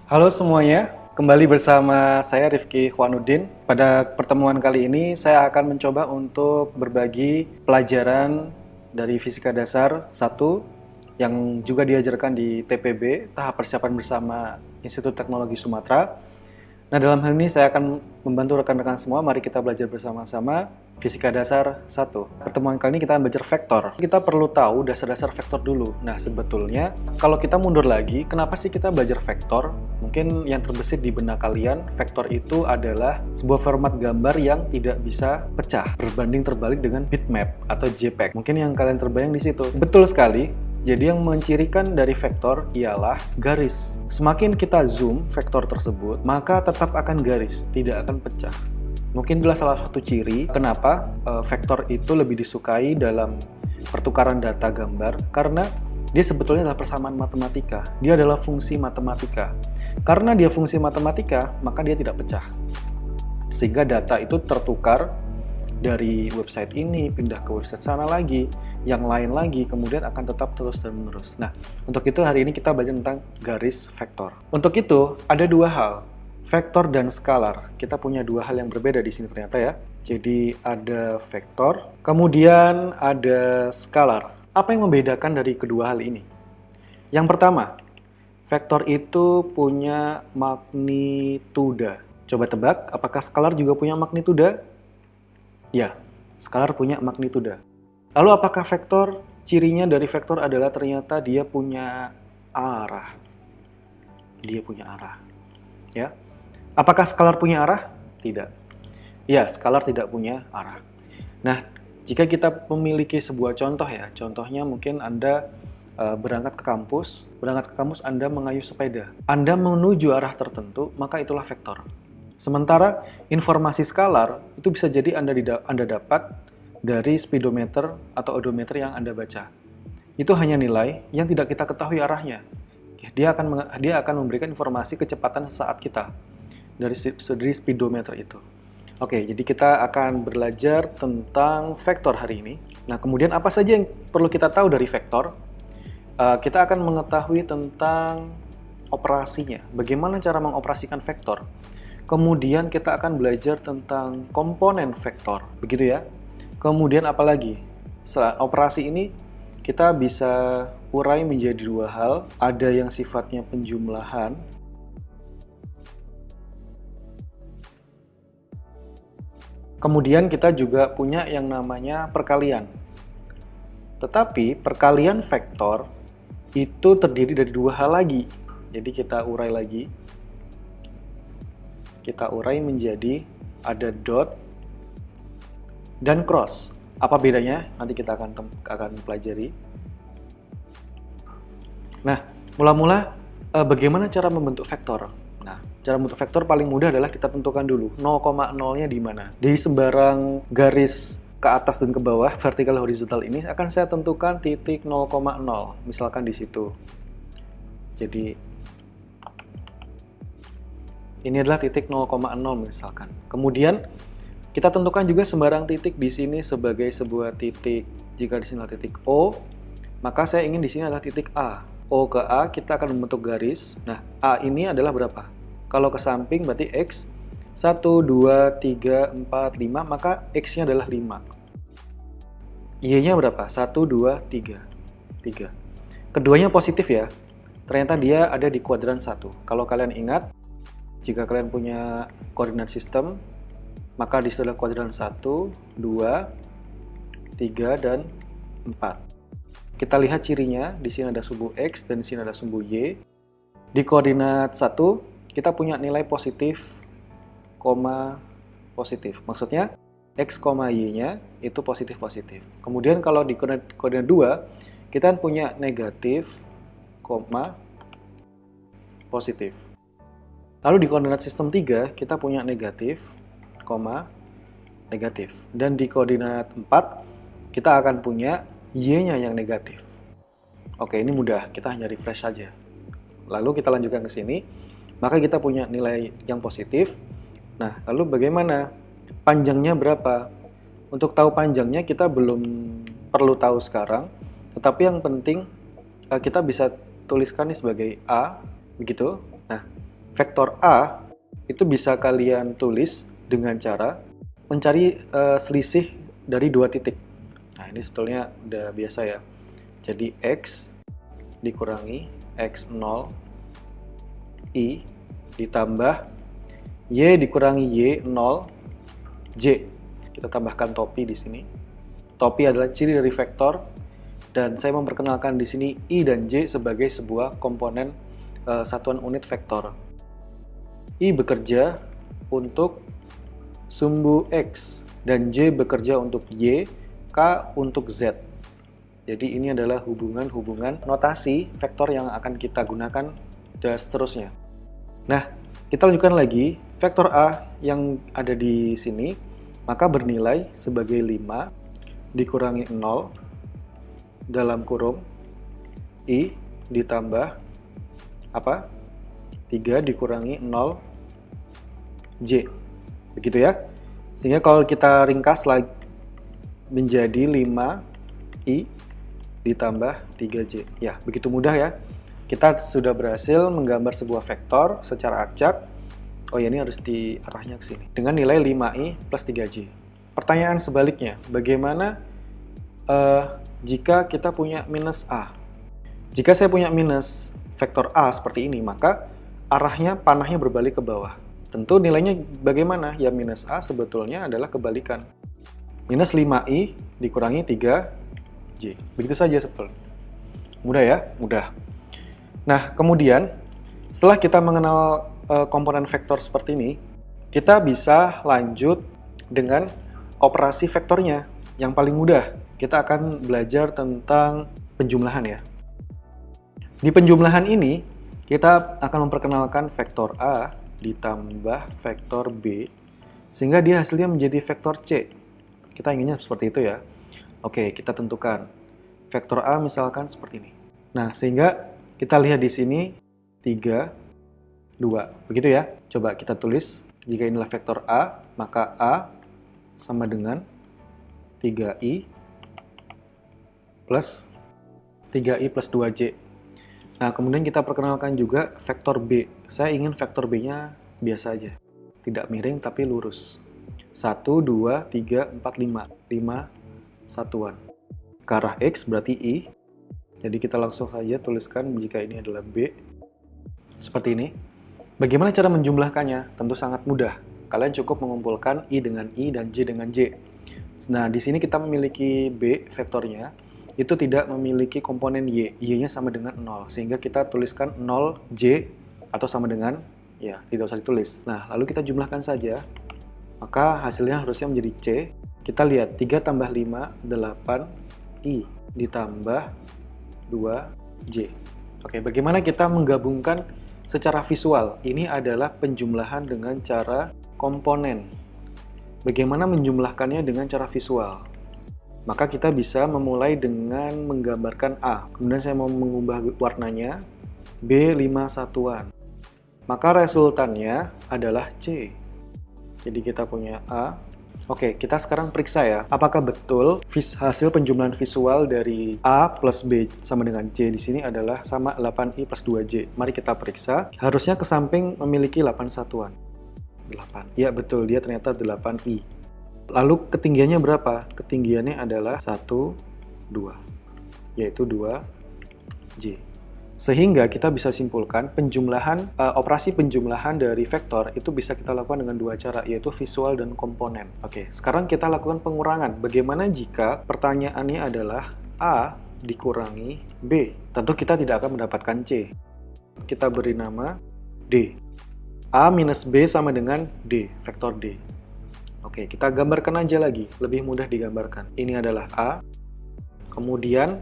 Halo semuanya, kembali bersama saya Rifki Khwanuddin. Pada pertemuan kali ini saya akan mencoba untuk berbagi pelajaran dari Fisika Dasar 1 yang juga diajarkan di TPB, Tahap Persiapan Bersama Institut Teknologi Sumatera. Nah, dalam hal ini saya akan membantu rekan-rekan semua. Mari kita belajar bersama-sama Fisika Dasar 1. Pertemuan kali ini kita akan belajar vektor. Kita perlu tahu dasar-dasar vektor dulu. Nah, sebetulnya kalau kita mundur lagi, kenapa sih kita belajar vektor? Mungkin yang terbesit di benak kalian, vektor itu adalah sebuah format gambar yang tidak bisa pecah, berbanding terbalik dengan bitmap atau JPEG. Mungkin yang kalian terbayang di situ. Betul sekali. Jadi yang mencirikan dari vektor ialah garis. Semakin kita zoom vektor tersebut, maka tetap akan garis, tidak akan pecah. Mungkin itulah salah satu ciri kenapa vektor itu lebih disukai dalam pertukaran data gambar, karena dia sebetulnya adalah persamaan matematika. Dia adalah fungsi matematika. Karena dia fungsi matematika, maka dia tidak pecah. Sehingga data itu tertukar dari website ini, pindah ke website sana lagi, yang lain lagi, kemudian akan tetap terus dan menerus. Nah, untuk itu hari ini kita belajar tentang garis vektor. Untuk itu, ada dua hal, vektor dan skalar. Kita punya dua hal yang berbeda di sini ternyata ya. Jadi ada vektor, kemudian ada skalar. Apa yang membedakan dari kedua hal ini? Yang pertama, vektor itu punya magnituda. Coba tebak, apakah skalar juga punya magnituda? Ya, skalar punya magnituda. Lalu apakah vektor, cirinya dari vektor adalah ternyata dia punya arah. Dia punya arah. Ya. Apakah skalar punya arah? Tidak. Ya, skalar tidak punya arah. Nah, jika kita memiliki sebuah contoh ya, contohnya mungkin Anda berangkat ke kampus Anda mengayuh sepeda. Anda menuju arah tertentu, maka itulah vektor. Sementara informasi skalar itu bisa jadi Anda dapat dari speedometer atau odometer yang Anda baca. Itu hanya nilai yang tidak kita ketahui arahnya. Dia akan memberikan informasi kecepatan sesaat kita dari speedometer itu. Oke, jadi kita akan belajar tentang vektor hari ini. Nah, kemudian apa saja yang perlu kita tahu dari vektor? Kita akan mengetahui tentang operasinya. Bagaimana cara mengoperasikan vektor? Kemudian kita akan belajar tentang komponen vektor, begitu ya. Kemudian apa lagi? Setelah operasi ini kita bisa urai menjadi dua hal. Ada yang sifatnya penjumlahan. Kemudian kita juga punya yang namanya perkalian. Tetapi perkalian vektor itu terdiri dari dua hal lagi. Jadi kita urai lagi. Kita urai menjadi ada dot dan cross. Apa bedanya? Nanti kita akan pelajari. Nah, mula-mula bagaimana cara membentuk vektor? Nah, cara membentuk vektor paling mudah adalah kita tentukan dulu 0,0-nya di mana. Di sembarang garis ke atas dan ke bawah, vertikal horizontal ini akan saya tentukan titik 0,0, misalkan di situ. Jadi ini adalah titik 0,0 misalkan. Kemudian kita tentukan juga sembarang titik di sini sebagai sebuah titik. Jika di sini adalah titik O, maka saya ingin di sini adalah titik A. O ke A kita akan membentuk garis. Nah, A ini adalah berapa? Kalau ke samping berarti X 1, 2, 3, 4, 5, maka X-nya adalah 5. Y-nya berapa? 1, 2, 3. 3. Keduanya positif ya. Ternyata dia ada di kuadran 1. Kalau kalian ingat, jika kalian punya koordinat sistem, maka di situ adalah kuadran 1, 2, 3, dan 4. Kita lihat cirinya, di sini ada sumbu X dan di sini ada sumbu Y. Di koordinat 1, kita punya nilai positif, koma positif. Maksudnya, X, Y-nya itu positif-positif. Kemudian kalau di koordinat 2, kita punya negatif, koma positif. Lalu di koordinat sistem 3, kita punya negatif, koma, negatif. Dan di koordinat 4, kita akan punya Y-nya yang negatif. Oke, ini mudah, kita hanya refresh saja. Lalu kita lanjutkan ke sini, maka kita punya nilai yang positif. Nah, lalu bagaimana? Panjangnya berapa? Untuk tahu panjangnya kita belum perlu tahu sekarang, tetapi yang penting kita bisa tuliskan ini sebagai A, begitu. Nah, vektor A itu bisa kalian tulis dengan cara mencari selisih dari dua titik. Nah, ini sebetulnya udah biasa ya. Jadi X dikurangi X0 I ditambah Y dikurangi Y0 J. Kita tambahkan topi di sini. Topi adalah ciri dari vektor, dan saya memperkenalkan di sini I dan J sebagai sebuah komponen satuan unit vektor. I bekerja untuk sumbu X dan J bekerja untuk Y, K untuk Z. Jadi ini adalah hubungan-hubungan notasi vektor yang akan kita gunakan dan seterusnya. Nah, kita lanjutkan lagi. Vektor A yang ada di sini maka bernilai sebagai 5 dikurangi 0 dalam kurung I ditambah apa? 3 dikurangi 0 J. Begitu ya. Sehingga kalau kita ringkas lagi menjadi 5I ditambah 3J. Ya, begitu mudah ya. Kita sudah berhasil menggambar sebuah vektor secara acak. Oh ya, ini harus diarahnya ke sini. Dengan nilai 5I plus 3J. Pertanyaan sebaliknya, bagaimana jika kita punya minus A? Jika saya punya minus vektor A seperti ini, maka panahnya berbalik ke bawah. Tentu nilainya bagaimana? Ya, minus A sebetulnya adalah kebalikan. Minus 5I dikurangi 3J. Begitu saja sebetulnya. Mudah ya? Mudah. Nah, kemudian setelah kita mengenal komponen vektor seperti ini, kita bisa lanjut dengan operasi vektornya. Yang paling mudah, kita akan belajar tentang penjumlahan ya. Di penjumlahan ini, kita akan memperkenalkan vektor A ditambah vektor B, sehingga dia hasilnya menjadi vektor C. Kita inginnya seperti itu ya. Oke, kita tentukan. Vektor A misalkan seperti ini. Nah, sehingga kita lihat di sini 3, 2. Begitu ya. Coba kita tulis. Jika inilah vektor A, maka A sama dengan 3I plus 3I plus 2J. Nah, kemudian kita perkenalkan juga vektor B. Saya ingin vektor B-nya biasa aja. Tidak miring tapi lurus. 1, 2, 3, 4, 5. 5 satuan. Ke arah X berarti I. Jadi kita langsung saja tuliskan jika ini adalah B. Seperti ini. Bagaimana cara menjumlahkannya? Tentu sangat mudah. Kalian cukup mengumpulkan I dengan I dan J dengan J. Nah, di sini kita memiliki B vektornya. Itu tidak memiliki komponen Y. Y-nya sama dengan 0. Sehingga kita tuliskan 0J atau sama dengan, ya tidak usah ditulis. Nah, lalu kita jumlahkan saja. Maka hasilnya harusnya menjadi C. Kita lihat 3 tambah 5, 8I ditambah 2J. Oke, bagaimana kita menggabungkan secara visual? Ini adalah penjumlahan dengan cara komponen. Bagaimana menjumlahkannya dengan cara visual? Maka kita bisa memulai dengan menggambarkan A. Kemudian saya mau mengubah warnanya B5 satuan. Maka resultannya adalah C. Jadi kita punya A. Oke, kita sekarang periksa ya. Apakah betul hasil penjumlahan visual dari A plus B sama dengan C di sini adalah sama 8I plus 2J. Mari kita periksa. Harusnya ke samping memiliki 8 satuan. 8. Ya, betul. Dia ternyata 8I. Lalu ketinggiannya berapa? Ketinggiannya adalah 1, 2, yaitu 2J. Sehingga kita bisa simpulkan penjumlahan, operasi penjumlahan dari vektor itu bisa kita lakukan dengan dua cara, yaitu visual dan komponen. Oke, sekarang kita lakukan pengurangan. Bagaimana jika pertanyaannya adalah A dikurangi B? Tentu kita tidak akan mendapatkan C. Kita beri nama D. A minus B sama dengan D, vektor D. Oke, kita gambarkan aja lagi, lebih mudah digambarkan. Ini adalah A, kemudian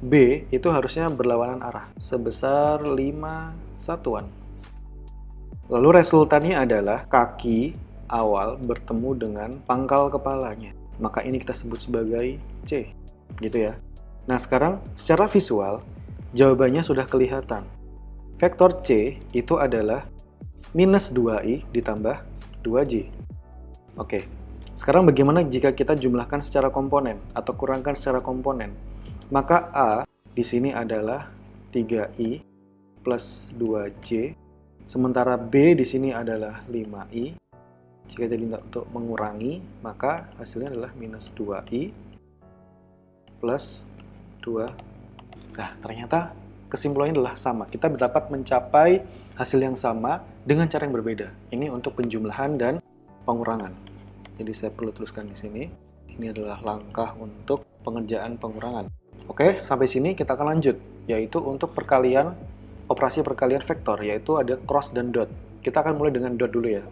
B itu harusnya berlawanan arah, sebesar 5 satuan. Lalu resultannya adalah kaki awal bertemu dengan pangkal kepalanya. Maka ini kita sebut sebagai C, gitu ya. Nah, sekarang secara visual, jawabannya sudah kelihatan. Vektor C itu adalah minus 2I ditambah 2J. Oke, sekarang bagaimana jika kita jumlahkan secara komponen atau kurangkan secara komponen? Maka A di sini adalah 3I plus 2J Sementara B di sini adalah 5i. Jika diminta untuk mengurangi, maka hasilnya adalah minus 2i plus 2. Nah, ternyata kesimpulannya adalah sama. Kita dapat mencapai hasil yang sama dengan cara yang berbeda. Ini untuk penjumlahan dan pengurangan. Jadi saya perlu tuliskan di sini. Ini adalah langkah untuk pengerjaan pengurangan. Oke, sampai sini kita akan lanjut, yaitu untuk perkalian, operasi perkalian vektor, yaitu ada cross dan dot. Kita akan mulai dengan dot dulu ya.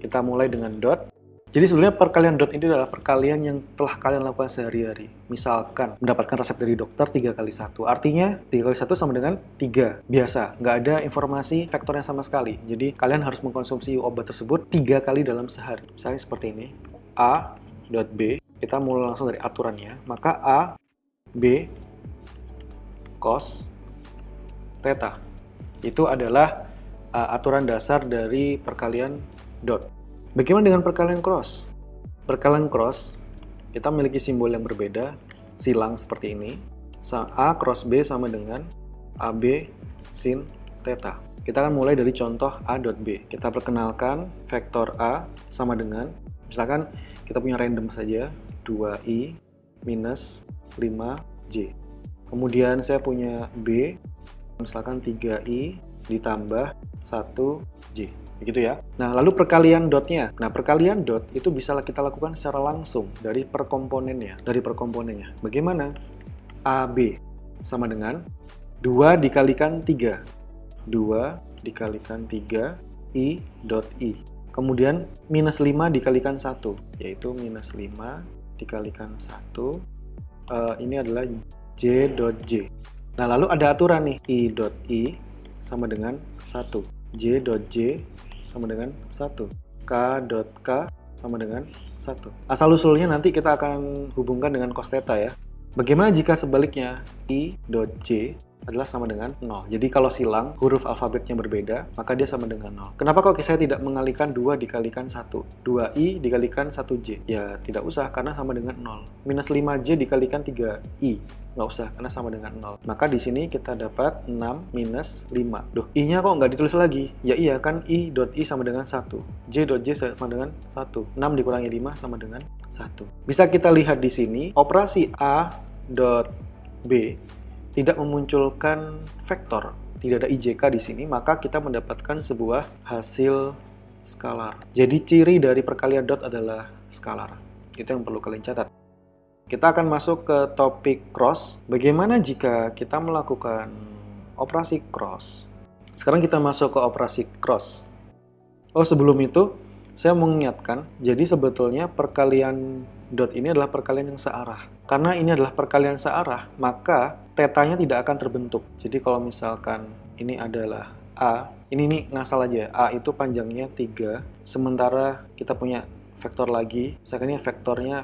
Kita mulai dengan dot. Jadi sebenarnya perkalian dot ini adalah perkalian yang telah kalian lakukan sehari-hari. Misalkan mendapatkan resep dari dokter 3 kali 1. Artinya 3 kali 1 sama dengan 3. Biasa, nggak ada informasi vektornya sama sekali. Jadi kalian harus mengkonsumsi obat tersebut 3 kali dalam sehari. Misalnya seperti ini. A dot B. Kita mulai langsung dari aturannya. Maka A, B, cos, theta. Itu adalah aturan dasar dari perkalian dot. Bagaimana dengan perkalian cross? Perkalian cross, kita memiliki simbol yang berbeda, silang seperti ini. A cross B sama dengan AB sin theta. Kita akan mulai dari contoh A dot B. Kita perkenalkan vektor A sama dengan, misalkan kita punya random saja, 2i minus 5j. Kemudian saya punya B, misalkan 3i ditambah 1j. Begitu ya. Nah, lalu perkalian dotnya. Nah, perkalian dot itu bisa kita lakukan secara langsung dari perkomponennya. Bagaimana? AB sama dengan 2 dikalikan 3. 2 dikalikan 3 I dot I. Kemudian minus 5 dikalikan 1, yaitu minus 5 dikalikan 1. Ini adalah J dot J. Nah, lalu ada aturan nih. I dot I sama dengan 1. J dot J sama dengan 1. K dot K sama dengan 1. Asal-usulnya nanti kita akan hubungkan dengan cos theta ya. Bagaimana jika sebaliknya? I dot J adalah sama dengan 0. Jadi kalau silang, huruf alfabetnya berbeda, maka dia sama dengan 0. Kenapa kok saya tidak mengalikan 2 dikalikan 1? 2i dikalikan 1j. Ya, tidak usah, karena sama dengan 0. Minus 5j dikalikan 3i. Nggak usah, karena sama dengan 0. Maka di sini kita dapat 6 minus 5. Duh, i-nya kok nggak ditulis lagi? Ya iya, kan i dot i sama dengan 1. J dot j sama dengan 1. 6 dikurangi 5 sama dengan 1. Bisa kita lihat di sini, operasi A dot B tidak memunculkan vektor, tidak ada IJK di sini, maka kita mendapatkan sebuah hasil skalar. Jadi ciri dari perkalian dot adalah skalar. Itu yang perlu kalian catat. Kita akan masuk ke topik cross. Bagaimana jika kita melakukan operasi cross? Sekarang kita masuk ke operasi cross. Oh, sebelum itu saya mengingatkan, jadi sebetulnya perkalian dot ini adalah perkalian yang searah. Karena ini adalah perkalian searah, maka tetanya tidak akan terbentuk. Jadi kalau misalkan ini adalah A, ini ngasal aja, A itu panjangnya 3, sementara kita punya vektor lagi, misalkan ini vektornya,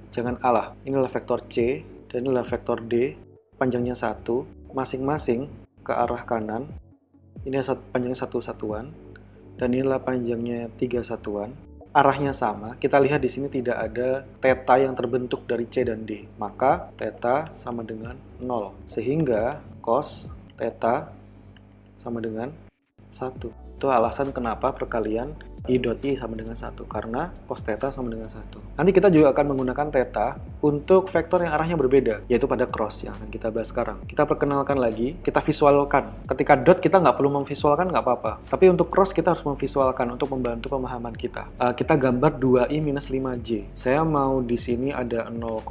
jangan A lah, inilah vektor C, dan inilah vektor D, panjangnya 1, masing-masing ke arah kanan, ini panjangnya 1 satuan, dan inilah panjangnya 3 satuan. Arahnya sama, kita lihat di sini tidak ada theta yang terbentuk dari C dan D. Maka theta sama dengan 0. Sehingga cos theta sama dengan 1. Itu alasan kenapa perkalian I dot I sama dengan 1. Karena cos theta sama dengan 1. Nanti kita juga akan menggunakan theta untuk vektor yang arahnya berbeda, yaitu pada cross yang akan kita bahas sekarang. Kita perkenalkan lagi, kita visualkan. Ketika dot kita nggak perlu memvisualkan, nggak apa-apa. Tapi untuk cross kita harus memvisualkan untuk membantu pemahaman kita. Kita gambar 2i minus 5j. Saya mau di sini ada 0,0.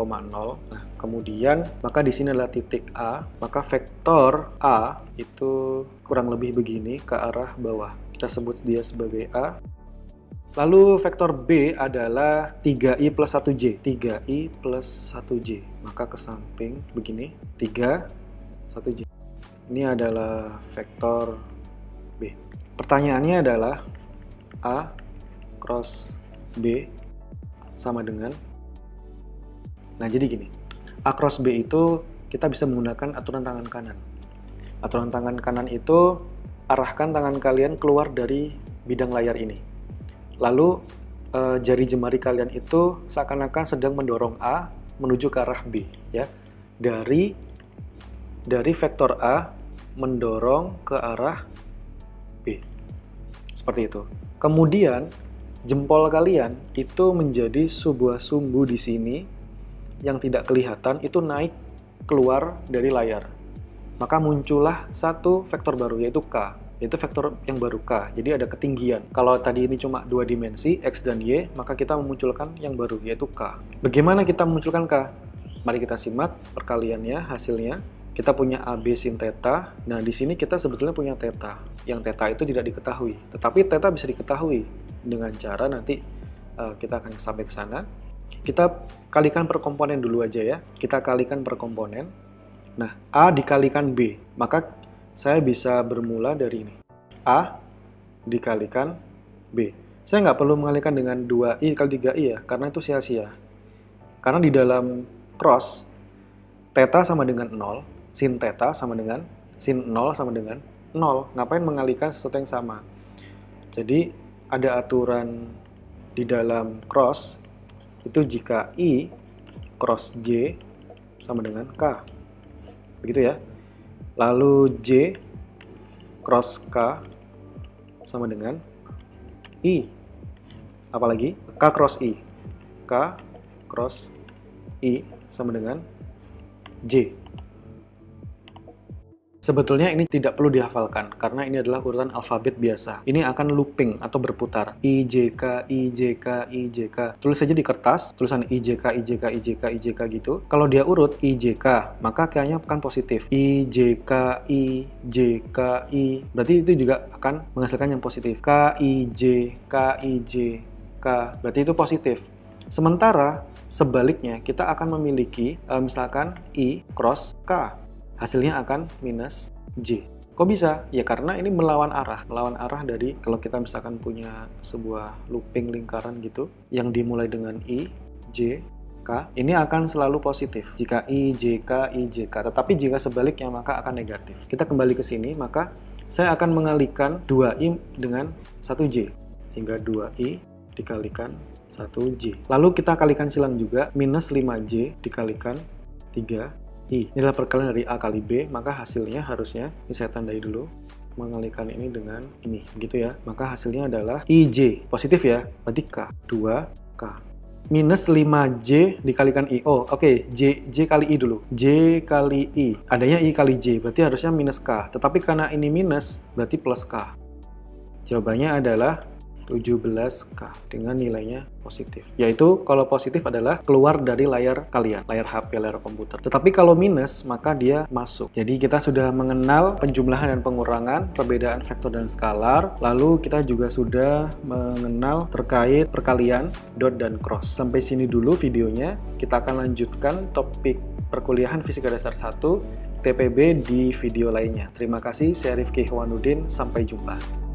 Nah, kemudian maka di sini adalah titik A. Maka vektor A itu kurang lebih begini ke arah bawah. Kita sebut dia sebagai A. Lalu vektor B adalah 3i plus 1j. 3i plus 1j. Maka ke samping begini. 3, 1j. Ini adalah vektor B. Pertanyaannya adalah A cross B sama dengan... Nah, jadi gini. A cross B itu kita bisa menggunakan aturan tangan kanan. Aturan tangan kanan itu arahkan tangan kalian keluar dari bidang layar ini. Lalu jari jemari kalian itu seakan-akan sedang mendorong A menuju ke arah B, ya. Dari vektor A mendorong ke arah B. seperti itu. Kemudian jempol kalian itu menjadi sebuah sumbu di sini yang tidak kelihatan, itu naik keluar dari layar. Maka muncullah satu vektor baru, yaitu K, yaitu vektor yang baru K. Jadi ada ketinggian. Kalau tadi ini cuma 2 dimensi, X dan Y, maka kita memunculkan yang baru, yaitu K. Bagaimana kita memunculkan K? Mari kita simak perkaliannya, hasilnya. Kita punya AB sin theta. Nah, di sini kita sebetulnya punya theta. Yang theta itu tidak diketahui. Tetapi theta bisa diketahui dengan cara nanti kita akan sampai ke sana. Kita kalikan per komponen dulu aja ya. Kita kalikan per komponen. Nah, A dikalikan B. Maka saya bisa bermula dari ini. A dikalikan B. Saya nggak perlu mengalikan dengan 2i kali 3i ya, karena itu sia-sia. Karena di dalam cross, theta sama dengan 0, sin theta sama dengan sin 0 sama dengan 0. Ngapain mengalihkan sesuatu yang sama? Jadi, ada aturan di dalam cross, itu jika I cross J sama dengan K. Begitu ya. Lalu J cross K sama dengan I. Apalagi? K cross I. K cross I sama dengan J. Sebetulnya ini tidak perlu dihafalkan, karena ini adalah urutan alfabet biasa. Ini akan looping atau berputar. I, J, K, I, J, K, I, J, K. Tulis saja di kertas, tulisan I, J, K, I, J, K, I, J, K, I, J, K gitu. Kalau dia urut I, J, K, maka K-nya akan positif. I, J, K, I, J, K, I. Berarti itu juga akan menghasilkan yang positif. K, I, J, K, I, J, K. Berarti itu positif. Sementara, sebaliknya, kita akan memiliki, misalkan I cross K. Hasilnya akan minus J. Kok bisa? Ya karena ini melawan arah dari kalau kita misalkan punya sebuah looping lingkaran gitu yang dimulai dengan I, J, K, ini akan selalu positif jika I, J, K, I, J, K. Tetapi jika sebaliknya maka akan negatif. Kita kembali ke sini, maka saya akan mengalihkan 2I dengan 1J. Sehingga 2I dikalikan 1J. Lalu kita kalikan silang juga, minus 5J dikalikan 3I. Ini adalah perkalian dari A kali B, maka hasilnya harusnya, ini saya tandai dulu, mengalikan ini dengan ini, gitu ya. Maka hasilnya adalah IJ, positif ya, berarti K, 2K. Minus 5J dikalikan I. Oh, oke, J kali I dulu. J kali I, adanya I kali J, berarti harusnya minus K. Tetapi karena ini minus, berarti plus K. Jawabannya adalah 17K dengan nilainya positif. Yaitu kalau positif adalah keluar dari layar kalian, layar HP, layar komputer. Tetapi kalau minus, maka dia masuk. Jadi kita sudah mengenal penjumlahan dan pengurangan, perbedaan vektor dan skalar. Lalu kita juga sudah mengenal terkait perkalian, dot dan cross. Sampai sini dulu videonya. Kita akan lanjutkan topik perkuliahan Fisika Dasar 1 TPB di video lainnya. Terima kasih, saya Rifki Khwanuddin. Sampai jumpa.